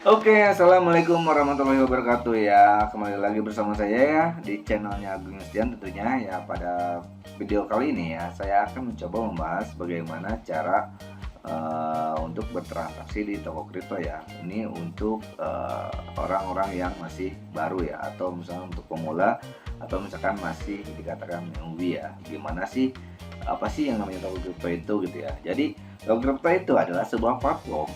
Oke, assalamualaikum warahmatullahi wabarakatuh ya. Kembali lagi bersama saya ya di channelnya Agung Yustian tentunya ya. Pada video kali ini ya, saya akan mencoba membahas bagaimana cara untuk bertransaksi di toko kripto ya. Ini untuk orang-orang yang masih baru ya, atau misalnya untuk pemula, atau misalkan masih dikatakan newbie ya. Gimana sih, apa sih yang namanya toko kripto itu gitu ya. Jadi toko kripto itu adalah sebuah platform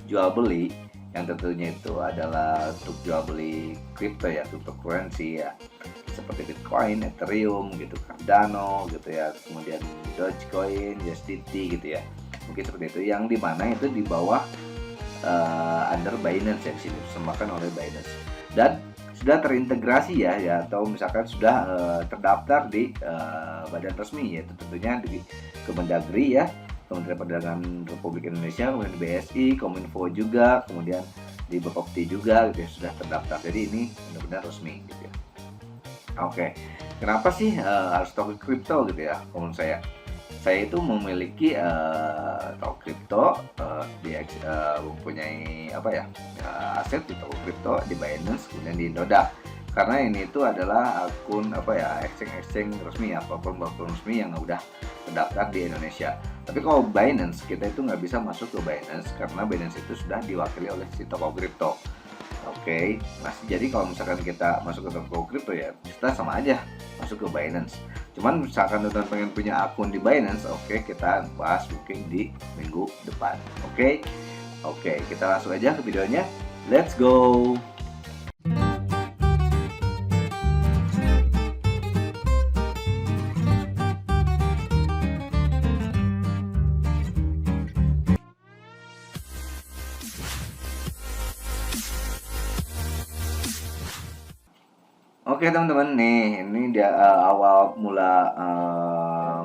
jual beli yang tentunya itu adalah untuk jual beli kripto ya, cryptocurrency ya, seperti Bitcoin, Ethereum gitu, Cardano gitu ya, kemudian Dogecoin, USDT gitu ya, mungkin seperti itu, yang dimana itu di bawah under Binance ya, sini disemakan oleh Binance dan sudah terintegrasi ya, atau misalkan sudah terdaftar di badan resmi, yaitu tentunya di Kemendagri ya, Kementerian Perdagangan Republik Indonesia, kemudian BSI, Kominfo juga, kemudian di Bapepti juga gitu ya, sudah terdaftar. Jadi ini benar-benar resmi gitu ya. Oke, kenapa sih harus toko kripto gitu ya? Menurut saya itu memiliki toko kripto, mempunyai apa ya, aset di toko kripto di Binance, kemudian di Indodax. Karena ini itu adalah akun apa ya, exchange resmi ya, platform resmi yang udah terdaftar di Indonesia. Tapi kalau Binance, kita itu nggak bisa masuk ke Binance karena Binance itu sudah diwakili oleh si toko kripto. Oke, jadi kalau misalkan kita masuk ke toko kripto ya, kita sama aja masuk ke Binance. Cuman misalkan teman pengen punya akun di Binance, oke, kita bahas mungkin di minggu depan. Oke, kita langsung aja ke videonya. Let's go. Oke teman-teman, nih ini dia awal mula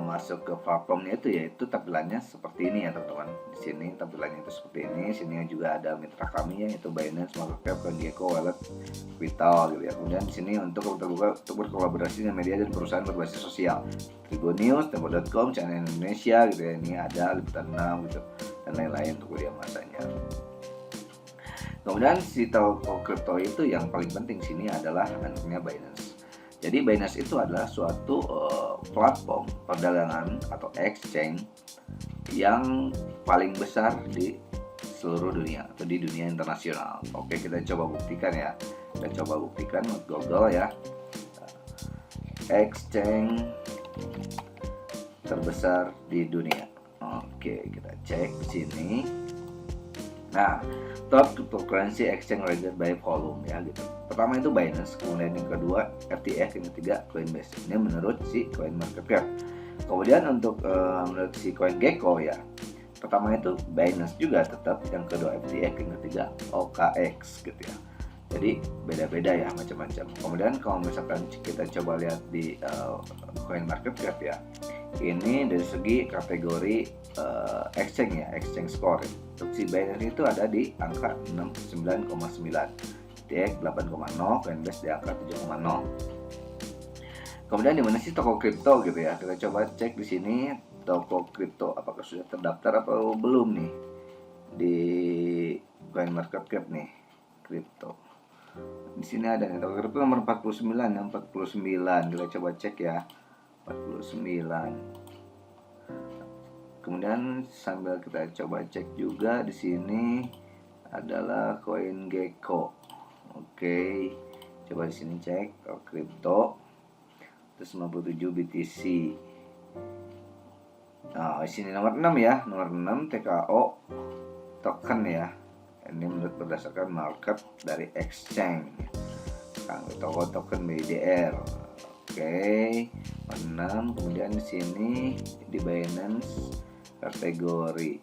masuk ke platformnya itu, yaitu tampilannya seperti ini ya teman-teman. Di sini tampilannya itu seperti ini. Sini juga ada mitra kami ya, yaitu Binance, Marketcap, CoinGecko, Wallet, Vital gitu ya. Kemudian di sini untuk berkolaborasi dengan media dan perusahaan berbasis sosial, Tribun News, Tempo.com, Channel Indonesia gitu ya. Ini ada Liputan 6 gitu dan lain-lain untuk media masanya. Kemudian si toko kripto itu yang paling penting sini adalah namanya Binance. Jadi Binance itu adalah suatu platform perdagangan atau exchange yang paling besar di seluruh dunia atau di dunia internasional. Oke, kita coba buktikan ya. Kita coba buktikan Google ya. Exchange terbesar di dunia. Oke, kita cek di sini. Nah, top cryptocurrency exchange rated by volume ya gitu. Pertama itu Binance, kemudian yang kedua FTX, yang ketiga Coinbase. Ini menurut si CoinMarketCap. Kemudian untuk menurut si CoinGecko ya, pertama itu Binance juga tetap, yang kedua FTX, yang ketiga OKX gitu ya. Jadi beda-beda ya, macam-macam. Kemudian kalau misalkan kita coba lihat di CoinMarketCap ya, ini dari segi kategori exchange ya, exchange score. Untuk si Binance itu ada di angka 9,9, TX 8,0, Coinbase di angka 7,0. Kemudian di mana sih toko kripto gitu ya? Kita coba cek di sini toko kripto apakah sudah terdaftar atau belum nih di CoinMarketCap nih, kripto. Di sini ada nih toko kripto nomor 49 yang 49. Kita coba cek ya. 49. Kemudian sambil kita coba cek juga di sini adalah CoinGecko. Oke. Coba di sini cek kripto. Terus 97 BTC. Nah, di sini nomor 6 ya, nomor 6 TKO token ya. Ini menurut berdasarkan market dari exchange. Toko token BDR. Oke, 6. Kemudian di sini di Binance kategori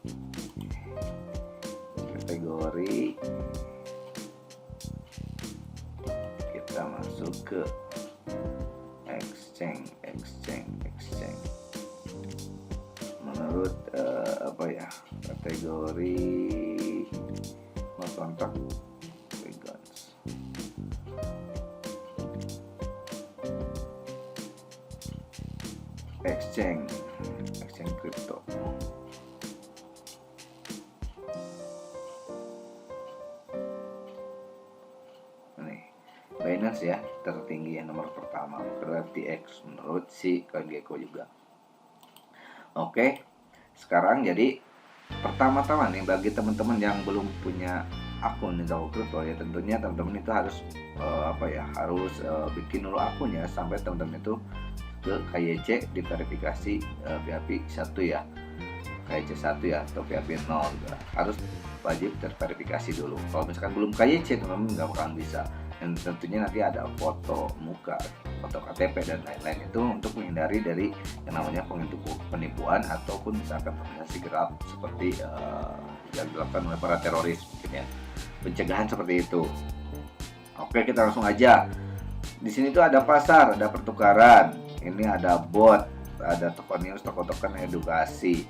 kita masuk ke exchange menurut apa ya, kategori kontrak exchange crypto. Binance ya tertinggi yang nomor pertama, kedua FTX menurut si CoinGecko juga. Oke, sekarang jadi pertama-tama nih bagi teman-teman yang belum punya akun di Toko Crypto ya, tentunya teman-teman itu harus bikin dulu akunnya sampai teman-teman itu ke KYC diverifikasi PHP 1 ya, KYC 1 ya atau PHP 0 juga harus wajib terverifikasi dulu. Kalau misalkan belum KYC teman-teman nggak bakalan bisa, dan tentunya nanti ada foto muka, foto KTP dan lain-lain, itu untuk menghindari dari yang namanya penipuan ataupun misalkan transaksi gelap seperti yang dilakukan oleh para teroris mungkin ya, pencegahan seperti itu. Oke, kita langsung aja. Di sini tuh ada pasar, ada pertukaran, ini ada bot, ada toko news, token edukasi.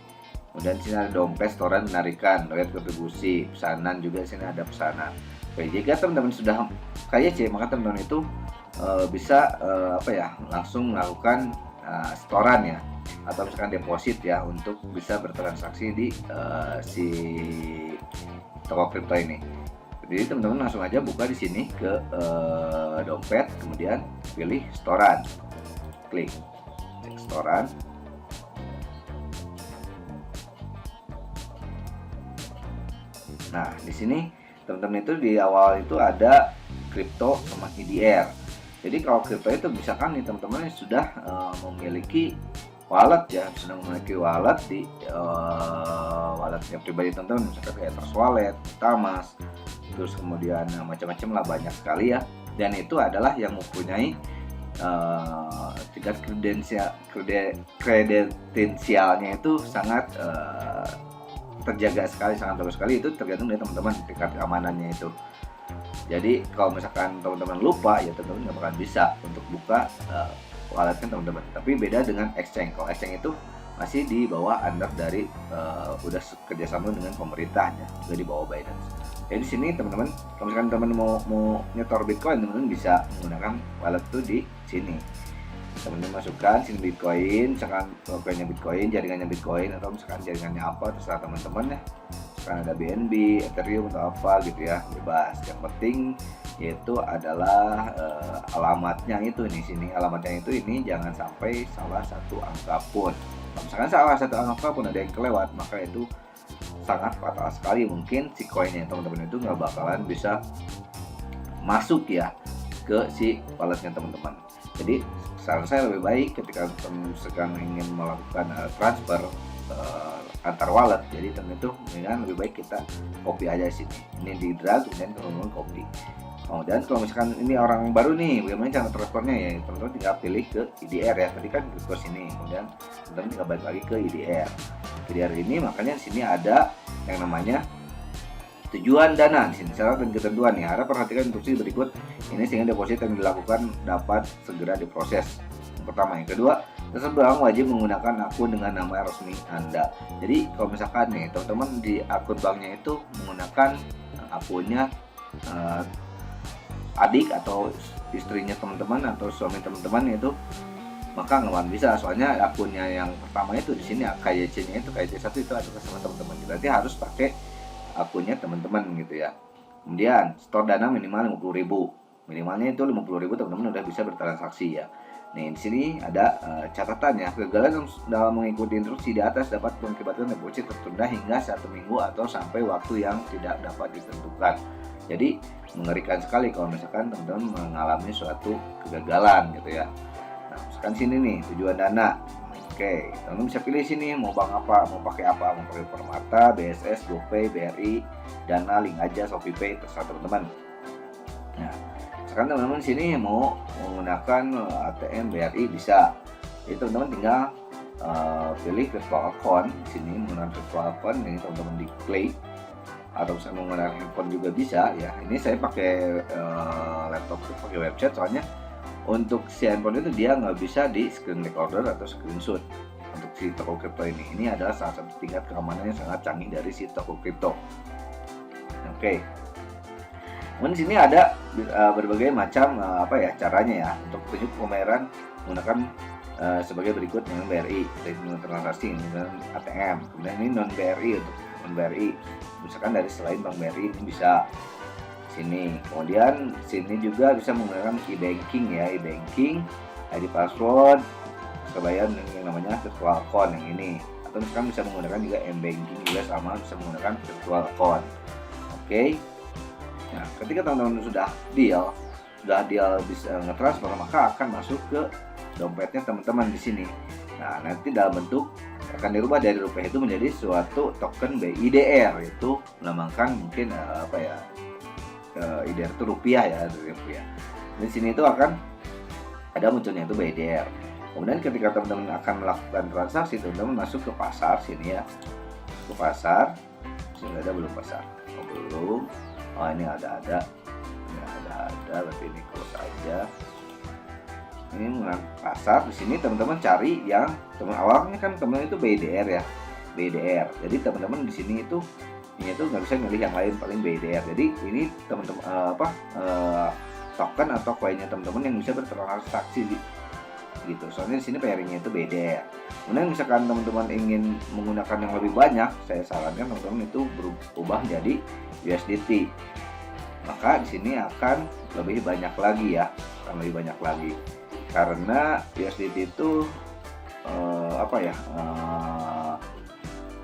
Kemudian di sini ada dompet, setoran, penarikan, loket kontribusi, pesanan juga. Di sini ada pesanan. Oke, jika teman-teman sudah KYC, maka teman-teman itu bisa langsung melakukan setoran ya, atau misalkan deposit ya, untuk bisa bertransaksi di si toko kripto ini. Jadi teman-teman langsung aja buka di sini ke dompet, kemudian pilih setoran, klik cek setoran. Nah, di sini teman-teman itu di awal itu ada kripto sama EDR. Jadi kalau kripto itu misalkan nih teman-teman sudah memiliki wallet ya, sudah memiliki wallet di walletnya pribadi teman-teman, misalkan kayak Trust Wallet, Metamask, terus kemudian macam-macam lah, banyak sekali ya. Dan itu adalah yang mempunyai tingkat kredensialnya itu sangat terjaga sekali, sangat bagus sekali. Itu tergantung dari teman-teman tingkat keamanannya itu. Jadi kalau misalkan teman-teman lupa ya teman-teman nggak bakalan bisa untuk buka walletnya teman-teman. Tapi beda dengan exchange. Kalau exchange itu masih di bawah under dari udah kerjasama dengan pemerintahnya, juga di bawah Binance. Jadi di sini teman-teman, kalau misalkan teman-teman mau nyetor Bitcoin, teman-teman bisa menggunakan wallet itu di sini. Teman-teman masukkan sini Bitcoin, misalkan tokennya Bitcoin, jaringannya Bitcoin, atau misalkan jaringannya apa terserah teman-teman ya. Misalkan ada BNB, Ethereum atau apa gitu ya, bebas. Yang penting yaitu adalah alamatnya itu di sini. Alamatnya itu ini jangan sampai salah satu angka pun. Kalau misalkan salah satu angka pun ada yang kelewat, maka itu sangat fatal sekali. Mungkin si koinnya teman-teman itu nggak bakalan bisa masuk ya ke si walletnya teman-teman. Jadi saran saya lebih baik ketika teman-teman ingin melakukan transfer antar wallet, jadi teman itu dengan lebih baik kita copy aja di sini. Ini di drag kemudian teman-teman copy. Dan kalau misalkan ini orang baru nih, bagaimana cara transfernya ya? Teman-teman tinggal pilih ke EDR ya. Tadi kan ke sini, kemudian teman-teman tinggal balik lagi ke EDR. EDR ini makanya di sini ada yang namanya tujuan dana. Di sini syarat dan ketentuan nih. Harap perhatikan instruksi berikut ini sehingga deposit yang dilakukan dapat segera diproses. Yang pertama, yang kedua, bank wajib menggunakan akun dengan nama resmi Anda. Jadi kalau misalkan nih teman-teman di akun banknya itu menggunakan akunnya adik atau istrinya teman-teman atau suami teman-teman itu, maka nggak bisa. Soalnya akunnya yang pertama itu di sini KYC-nya itu KYC 1 itu ada sama teman-teman. Berarti harus pakai akunnya teman-teman gitu ya. Kemudian store dana minimal 50.000. Minimalnya itu 50.000, teman-teman udah bisa bertransaksi ya. Nih di sini ada catatannya. Kegagalan dalam mengikuti instruksi di atas dapat mengakibatkan deposit tertunda hingga 1 minggu atau sampai waktu yang tidak dapat ditentukan. Jadi mengerikan sekali kalau misalkan teman-teman mengalami suatu kegagalan gitu ya. Nah, misalkan sini nih tujuan dana. Oke, teman-teman bisa pilih sini mau bank apa, mau pakai apa, mau pakai Permata, BSS, GoPay, BRI, Dana, Link aja, ShopeePay, terserah teman-teman. Nah, misalkan teman-teman sini mau menggunakan ATM BRI bisa. Jadi teman-teman tinggal pilih virtual account sini, menggunakan virtual account ini teman-teman diklik, atau bisa menggunakan handphone juga bisa ya. Ini saya pakai laptop, pakai website, soalnya untuk si handphone itu dia nggak bisa di screen recorder atau screenshot untuk si toko kripto ini. Ini adalah salah satu tingkat keamanan yang sangat canggih dari si toko kripto. Oke. Kemudian di sini ada berbagai macam caranya ya untuk petunjuk pembayaran menggunakan sebagai berikut dengan BRI, dengan transaksi dengan ATM. Kemudian ini non BRI, untuk non BRI misalkan dari selain bank BRI ini bisa. sini. Kemudian sini juga bisa menggunakan e-banking ya, e-banking, ID password, bisa bayar yang namanya virtual account yang ini. Atau misalkan bisa menggunakan juga m-banking juga sama, bisa menggunakan virtual account. Oke. Nah, ketika teman-teman sudah deal bisa ngetransfer, maka akan masuk ke dompetnya teman-teman di sini. Nah, nanti dalam bentuk akan dirubah dari rupiah itu menjadi suatu token BIDR, itu melambangkan mungkin IDR itu rupiah ya, rupiah. Di sini itu akan ada munculnya itu BIDR. Kemudian ketika teman-teman akan melakukan transaksi, teman-teman masuk ke pasar sini ya, ke pasar. Sini ada belum pasar? Oh, belum. Oh, ini ada. Ini ada, berarti ini close aja. Ini pasar. Di sini teman-teman cari yang awalnya kan teman-teman itu BIDR ya, BIDR. Jadi teman-teman di sini itu ini tuh nggak bisa milih yang lain, paling BIDR. Jadi ini teman-teman token atau koinnya teman-teman yang bisa bertransaksi gitu. Soalnya di sini pairingnya itu BIDR. Kemudian misalkan teman-teman ingin menggunakan yang lebih banyak, saya sarankan teman-teman itu berubah menjadi USDT. Maka di sini akan lebih banyak lagi ya, akan lebih banyak lagi. Karena USDT itu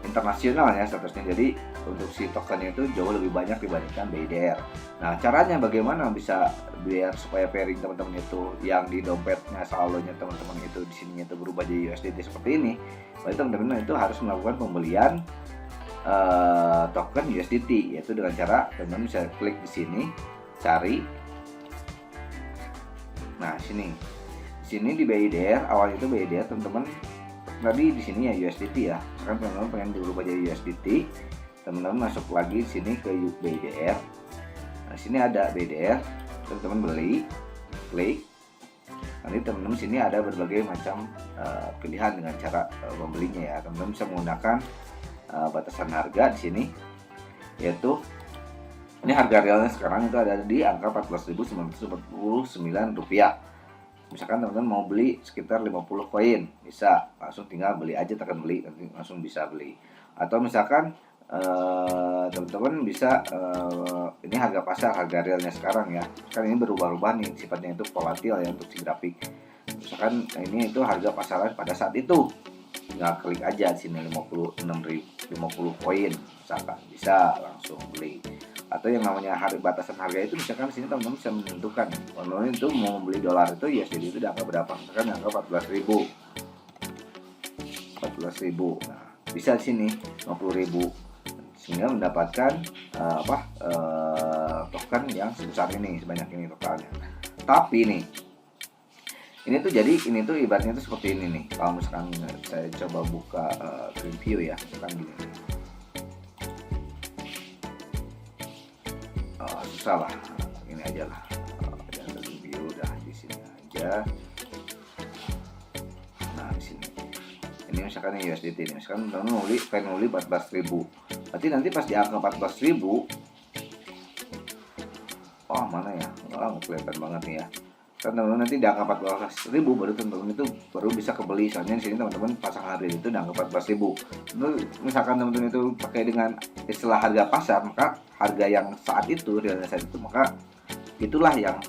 internasional ya statusnya. Jadi untuk si tokennya itu jauh lebih banyak dibandingkan BIDR. Nah, caranya bagaimana bisa biar supaya pairing teman-teman itu yang di dompetnya saldonya teman-teman itu di sininya itu berubah jadi USDT seperti ini. Berarti teman-teman itu harus melakukan pembelian token USDT, yaitu dengan cara teman-teman bisa klik di sini, cari. Nah, sini di BIDR, awalnya itu BIDR teman-teman. Tadi di sini ya USDT ya. Sekarang teman-teman pengen berubah jadi USDT, teman-teman masuk lagi di sini ke BIDR. Nah, sini ada BIDR, teman-teman beli, klik. Nanti teman-teman sini ada berbagai macam pilihan dengan cara membelinya ya. Teman-teman bisa menggunakan batasan harga di sini, yaitu ini harga realnya sekarang itu ada di angka Rp14.949. Misalkan teman-teman mau beli sekitar 50 koin, bisa langsung tinggal beli aja, tekan beli, nanti langsung bisa beli. Atau misalkan teman-teman bisa ini harga pasar, harga realnya sekarang ya. Kan ini berubah-ubah nih, sifatnya itu volatil ya untuk si grafik. Misalkan ini itu harga pasaran pada saat itu, tinggal klik aja di sini 50 koin misalkan, bisa langsung beli. Atau yang namanya batasan harga itu misalkan sini teman-teman bisa menentukan teman-teman itu mau beli dolar itu USD itu di angka berapa, misalkan angka 14.000. Nah, bisa di sini 50.000 sehingga mendapatkan token yang sebesar ini, sebanyak ini totalnya. Tapi nih ini tuh ibaratnya tuh seperti ini nih. Kalau misalkan saya coba buka preview ya, misalkan gini. Susah lah, ini aja lah. Jangan preview, udah di sini aja. Nah, di sini. Ini misalkan ini USDT ini. Misalkan teman-teman pengen beli 14.000. Berarti nanti pas di angka 14.000, mana ya? Nggak kelihatan banget nih ya. Kan teman-teman nanti di angka 14.000 baru teman-teman itu baru bisa kebeli. Soalnya di sini teman-teman pasang harga itu di angka 14.000. Misalkan teman-teman itu pakai dengan istilah harga pasar, maka harga yang saat itu, realnya saat itu, maka itulah yang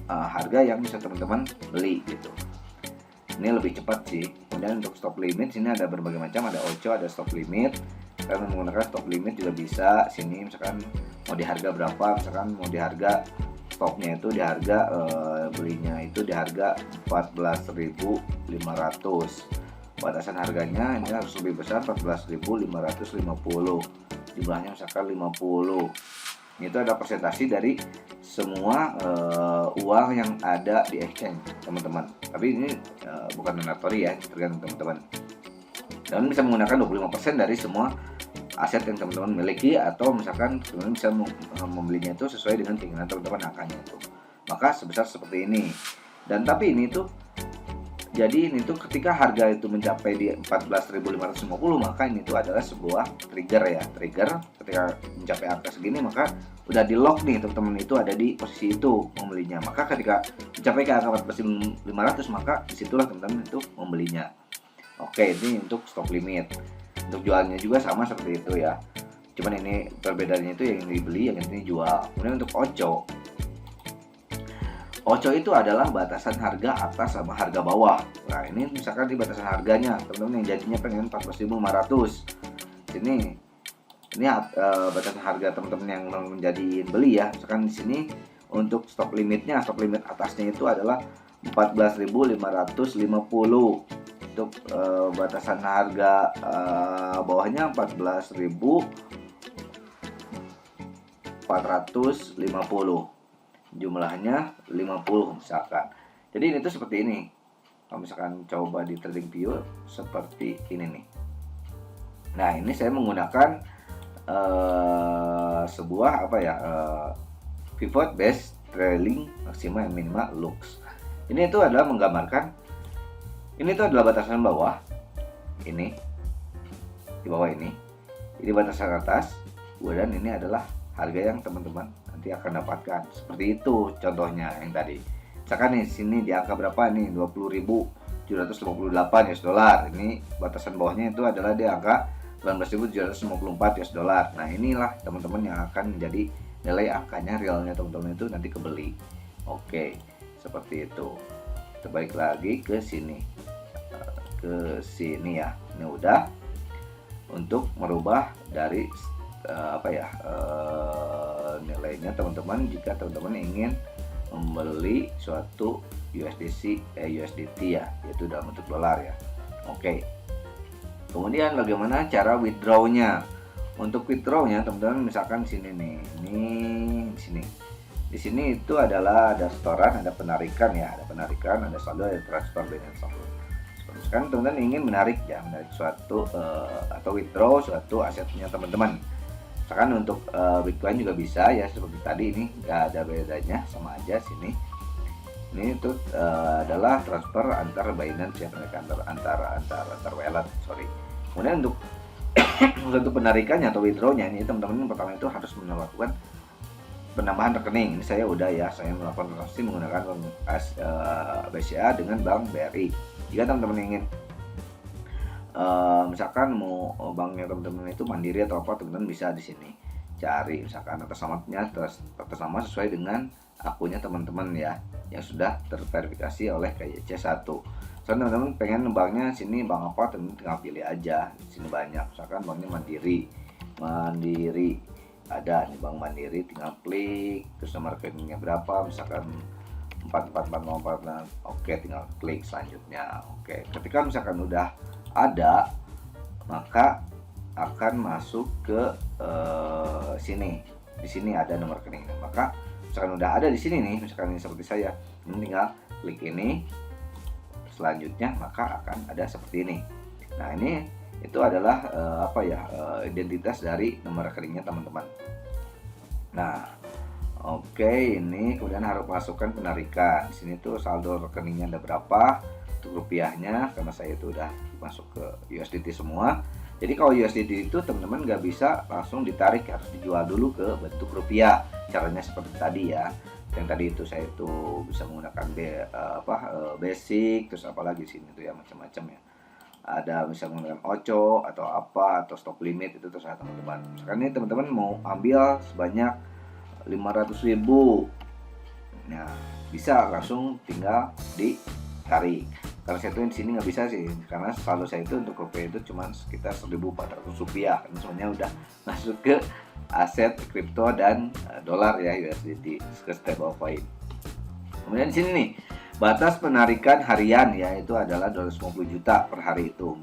harga yang bisa teman-teman beli gitu. Ini lebih cepat sih. Kemudian untuk stop limit sini ada berbagai macam, ada OCO, ada stop limit. Kalian menggunakan stop limit juga bisa. Sini misalkan mau di harga berapa, misalkan mau di harga stopnya itu di harga belinya itu di harga 14.500. Batasan harganya ini harus lebih besar, 14.550. Jumlahnya misalkan 50. Itu ada presentasi dari semua uang yang ada di exchange teman-teman. Tapi ini bukan mandatory ya, tergantung teman-teman. Dan bisa menggunakan 25% dari semua aset yang teman-teman miliki, atau misalkan teman-teman bisa membelinya itu sesuai dengan keinginan teman-teman angkanya itu. Maka sebesar seperti ini. Dan tapi ini tuh jadi ini tuh ketika harga itu mencapai di 14.550, maka ini tuh adalah sebuah trigger ya. Trigger ketika mencapai angka segini maka udah di lock nih teman-teman, itu ada di posisi itu membelinya. Maka ketika mencapai ke angka 14.500 maka disitulah teman-teman itu membelinya. Oke, ini untuk stop limit. Untuk jualnya juga sama seperti itu ya. Cuman ini perbedaannya itu yang dibeli, yang ini jual. Kemudian untuk OCO itu adalah batasan harga atas sama harga bawah. Nah ini misalkan di batasan harganya teman-teman yang jadinya pengen 14.500. Ini batasan harga teman-teman yang menjadi beli ya. Misalkan di sini untuk stop limit atasnya itu adalah 14.550. Untuk batasan harga bawahnya 14.450. Jumlahnya 50 misalkan. Jadi ini tuh seperti ini. Kalau misalkan coba di TradingView seperti ini nih. Nah ini saya menggunakan sebuah pivot base trailing maksima and minima lux. Ini itu adalah menggambarkan, ini itu adalah batasan bawah, ini di bawah ini batasan atas, dan ini adalah harga yang teman-teman nanti akan dapatkan. Seperti itu contohnya yang tadi. Misalkan nih sini di angka berapa nih, 20.758 US dollar. Ini batasan bawahnya itu adalah di angka 19.754 US dollar. Nah inilah teman-teman yang akan menjadi nilai angkanya realnya teman-teman itu nanti kebeli. Oke, seperti itu. Kita balik lagi ke sini ya. Ini udah untuk merubah dari nilainya teman-teman jika teman-teman ingin membeli suatu USDT ya, yaitu dalam bentuk dolar ya. Oke. Kemudian bagaimana cara withdrawnya? Untuk withdrawnya teman-teman misalkan sini nih, di sini itu adalah ada setoran, ada penarikan ya, ada saldo, ada transfer dengan saldo. Misalkan teman-teman ingin menarik suatu atau withdraw suatu asetnya teman-teman. Misalkan untuk Bitcoin juga bisa ya, seperti tadi ini nggak ada bedanya, sama aja sini. Ini itu adalah transfer antar Binance ya, antar wallet, sorry. Kemudian untuk untuk penarikannya atau withdrawnya ini teman-teman pertama itu harus melakukan penambahan rekening. Ini saya udah ya, saya melakukan transaksi menggunakan BCA dengan Bank BRI. Jika teman-teman ingin misalkan mau banknya teman-teman itu Mandiri atau apa, teman-teman bisa di sini cari misalkan atas nama sesuai dengan akunnya teman-teman ya, yang sudah terverifikasi oleh KYC1. Soalnya teman-teman pengen banknya sini bank apa, teman-teman tinggal pilih aja. Di sini banyak, misalkan banknya Mandiri ada nih, Bank Mandiri, tinggal klik, terus nomor rekeningnya berapa, misalkan 4444. Oke, tinggal klik selanjutnya. Oke, ketika misalkan udah ada, maka akan masuk ke sini. Di sini ada nomor rekeningnya. Maka misalkan udah ada di sini nih, misalkan ini seperti saya, ini tinggal klik ini. Selanjutnya maka akan ada seperti ini. Nah, ini itu adalah identitas dari nomor rekeningnya teman-teman. Nah, oke, ini kemudian harus masukkan penarikan. Di sini tuh saldo rekeningnya ada berapa, untuk rupiahnya karena saya itu udah masuk ke USDT semua. Jadi kalau USDT itu teman-teman nggak bisa langsung ditarik, harus dijual dulu ke bentuk rupiah. Caranya seperti tadi ya. Yang tadi itu saya itu bisa menggunakan basic, terus apalagi sini tuh ya macam-macam ya. Ada bisa menggunakan OCO atau apa, atau stop limit, itu terserah teman-teman. Sekarang ini teman-teman mau ambil sebanyak 500.000. Nah, bisa langsung tinggal ditarik. Kalau saya tuh di sini nggak bisa sih, karena saldo saya itu untuk rupiah itu cuma sekitar 1.400 rupiah. Ini semuanya udah masuk ke aset kripto dan dolar ya, USDT, ke stablecoin. Kemudian di sini nih, batas penarikan harian ya itu adalah 250 juta per hari itu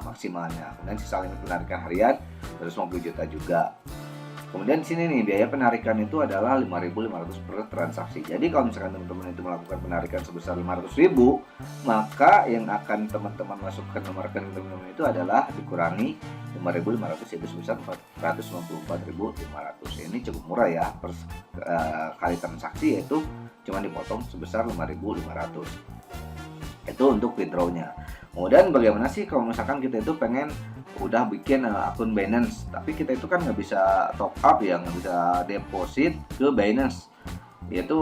maksimalnya. Kemudian sisa limit penarikan harian 250 juta juga. Kemudian di sini nih, biaya penarikan itu adalah 5.500 per transaksi. Jadi kalau misalkan teman-teman itu melakukan penarikan sebesar 500.000, maka yang akan teman-teman masukkan nomor rekening teman-teman itu adalah dikurangi 5.500, yaitu sebesar 454.500. Ini cukup murah ya, per kali transaksi yaitu cuma dipotong sebesar 5.500. Itu untuk withdrawnya. Kemudian bagaimana sih kalau misalkan kita itu pengen udah bikin akun Binance, tapi kita itu kan nggak bisa top up ya, nggak bisa deposit ke Binance, yaitu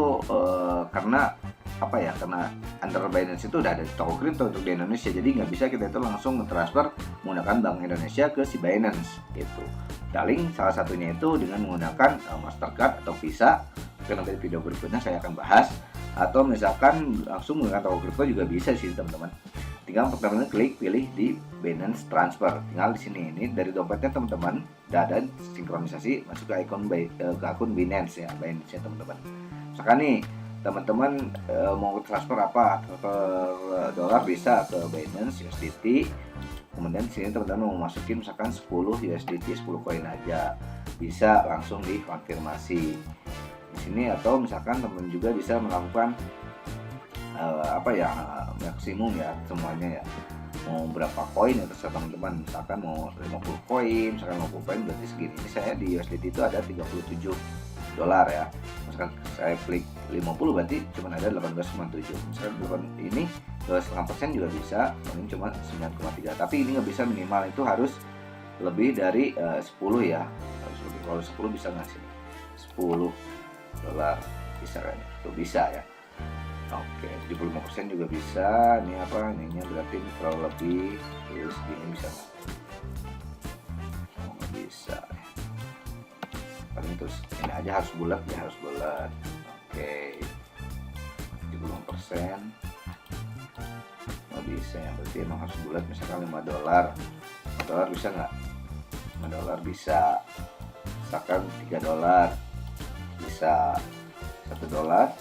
karena karena under Binance itu udah ada toko kripto untuk di Indonesia, jadi nggak bisa kita itu langsung transfer menggunakan Bank Indonesia ke si Binance gitu. Daling salah satunya itu dengan menggunakan Mastercard atau Visa. Mungkin nanti video berikutnya saya akan bahas. Atau misalkan langsung menggunakan toko kripto juga bisa sih teman-teman. Tinggal pertama klik pilih di Binance Transfer. Tinggal di sini ini dari dompetnya teman-teman udah ada sinkronisasi masuk ke akun Binance ya, Binance ya teman-teman. Misalkan nih teman-teman mau transfer apa, transfer dolar bisa ke Binance USDT. Kemudian di sini teman-teman mau masukin misalkan 10 USDT, 10 koin aja, bisa langsung dikonfirmasi di sini. Atau misalkan teman juga bisa melakukan maksimum ya semuanya ya, mau berapa koin ya terserah teman-teman. Misalkan mau 50 koin, misalkan 50 koin berarti segini. Ini saya di USDT itu ada 37 dolar ya. Misalkan saya klik 50 berarti cuma ada 18,7. Misalkan ini 2,5% juga bisa, paling cuma 9,3. Tapi ini nggak bisa, minimal itu harus lebih dari 10 ya. Harus lebih. Kalau 10 bisa nggak sih? 10 dolar bisa kan? Itu bisa ya. Oke, 75% juga bisa. Ini apa? Ininya berarti kalau lebih terus gini bisa nggak? Oh, nggak bisa. Paling terus ini aja harus bulat ya, harus bulat. Oke, 75% nggak bisa ya, berarti emang harus bulat. Misalkan 5 dolar bisa nggak? 5 dolar bisa. Misalkan 3 dolar bisa, 1 dolar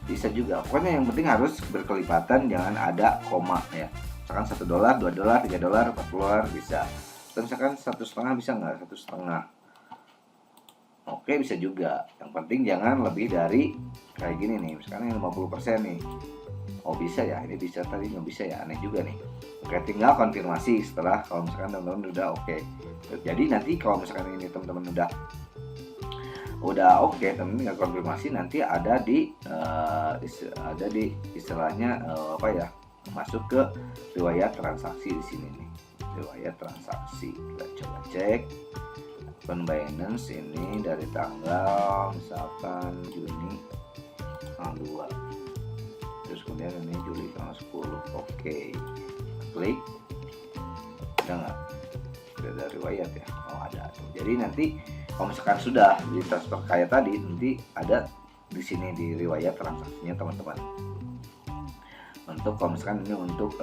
bisa juga. Pokoknya yang penting harus berkelipatan, jangan ada koma ya. Misalkan 1 dolar, 2 dolar, 3 dolar, 4 dolar bisa. Atau misalkan 1,5 bisa nggak? 1,5. Oke, bisa juga. Yang penting jangan lebih dari kayak gini nih. Misalkan yang 50% nih. Oh bisa ya, ini bisa, tadi nggak bisa ya, aneh juga nih. Oke, tinggal konfirmasi setelah kalau misalkan teman-teman udah oke. Jadi nanti kalau misalkan ini teman-teman udah oke, teman-teman tinggal konfirmasi, nanti ada di istilahnya masuk ke riwayat transaksi di sini nih. Riwayat transaksi. Kita coba cek akun Binance ini dari tanggal misalkan Juni tanggal 2. Terus kemudian ini Juli tanggal 10. Oke. Klik. Ada nggak? Sudah ada riwayat ya? Oh ada. Jadi nanti kalau misalkan sudah ditransfer kayak tadi, nanti ada di sini di riwayat transaksinya teman-teman. Untuk kalau misalkan ini untuk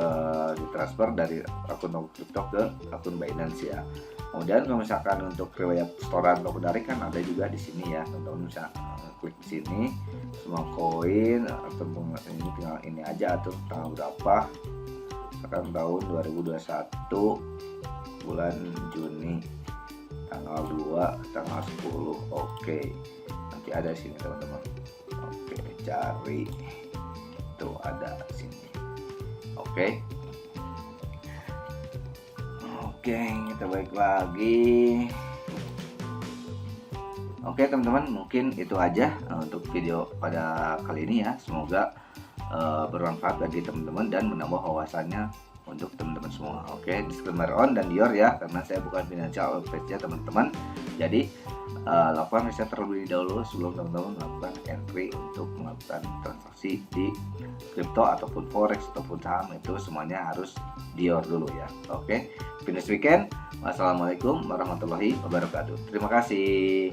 ditransfer dari akun kripto ke akun Binance ya. Kemudian kalau misalkan untuk riwayat setoran atau dari kan ada juga di sini ya, teman-teman bisa klik di sini semua koin atau ini tinggal ini aja atur tanggal berapa. Misalkan tahun 2021 bulan Juni tanggal 2 tanggal 10. Oke. Nanti ada di sini teman-teman. Oke, cari. Tuh ada di sini. Oke. Oke, kita balik lagi. Oke teman-teman, mungkin itu aja untuk video pada kali ini ya. Semoga bermanfaat bagi teman-teman dan menambah wawasannya untuk teman-teman semua. Oke, disclaimer on dan dior ya, karena saya bukan financial advisor ya teman-teman. Jadi lakukan riset terlebih dahulu sebelum teman-teman melakukan entry untuk melakukan transaksi di kripto ataupun forex ataupun saham, itu semuanya harus dior dulu ya. Oke, finish weekend. Wassalamualaikum warahmatullahi wabarakatuh. Terima kasih.